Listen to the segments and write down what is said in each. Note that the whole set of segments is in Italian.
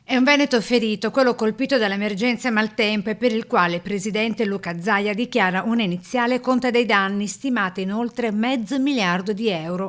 È un Veneto ferito, quello colpito dall'emergenza maltempo e per il quale il presidente Luca Zaia dichiara una iniziale conta dei danni stimata in oltre $500 miliardi,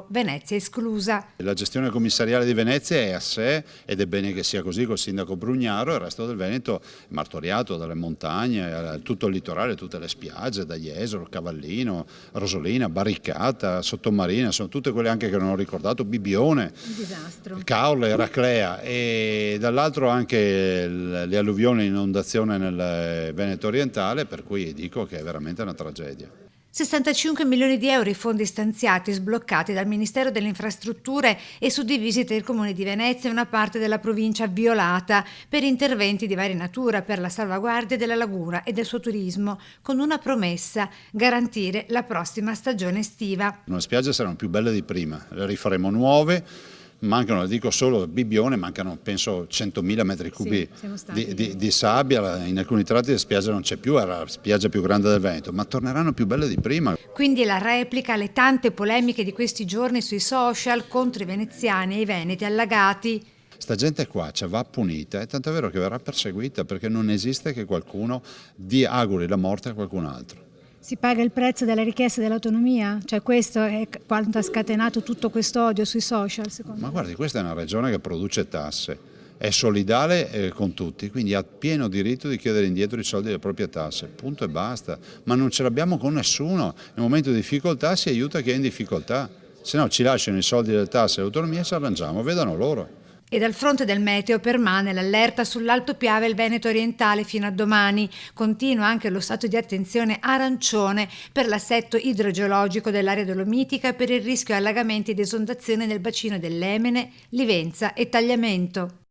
Venezia esclusa. La gestione commissariale di Venezia è a sé ed è bene che sia così col sindaco Brugnaro. Il resto del Veneto è martoriato dalle montagne, tutto il litorale, tutte le spiagge, da Jesolo, Cavallino, Rosolina, Barricata, Sottomarina, sono tutte quelle anche che non ho ricordato, Bibbione, Un disastro. Caorle, Eraclea, e dall'altro anche le alluvioni e inondazione nel Veneto orientale, per cui dico che è veramente una tragedia. 65 milioni di euro i fondi stanziati sbloccati dal Ministero delle Infrastrutture e suddivisi tra il Comune di Venezia e una parte della provincia violata per interventi di varia natura per la salvaguardia della laguna e del suo turismo, con una promessa: garantire la prossima stagione estiva. Le spiagge saranno più belle di prima, le rifaremo nuove. Mancano, dico solo Bibbione, mancano penso 100.000 metri cubi di sabbia, in alcuni tratti la spiaggia non c'è più, era la spiaggia più grande del Veneto, ma torneranno più belle di prima. Quindi la replica alle tante polemiche di questi giorni sui social contro i veneziani e i veneti allagati. Sta gente qua va punita, e tanto è vero che verrà perseguita, perché non esiste che qualcuno auguri la morte a qualcun altro. Si paga il prezzo della richiesta dell'autonomia? Cioè questo è quanto ha scatenato tutto questo odio sui social, secondo me? Ma guardi, questa è una regione che produce tasse, è solidale con tutti, quindi ha pieno diritto di chiedere indietro i soldi delle proprie tasse, punto e basta. Ma non ce l'abbiamo con nessuno, nel momento di difficoltà si aiuta chi è in difficoltà, se no ci lasciano i soldi delle tasse e l'autonomia e ci arrangiamo, vedano loro. E dal fronte del meteo permane l'allerta sull'Alto Piave e il Veneto orientale fino a domani. Continua anche lo stato di attenzione arancione per l'assetto idrogeologico dell'area dolomitica e per il rischio allagamenti ed esondazione nel bacino dell'Emene, Livenza e Tagliamento.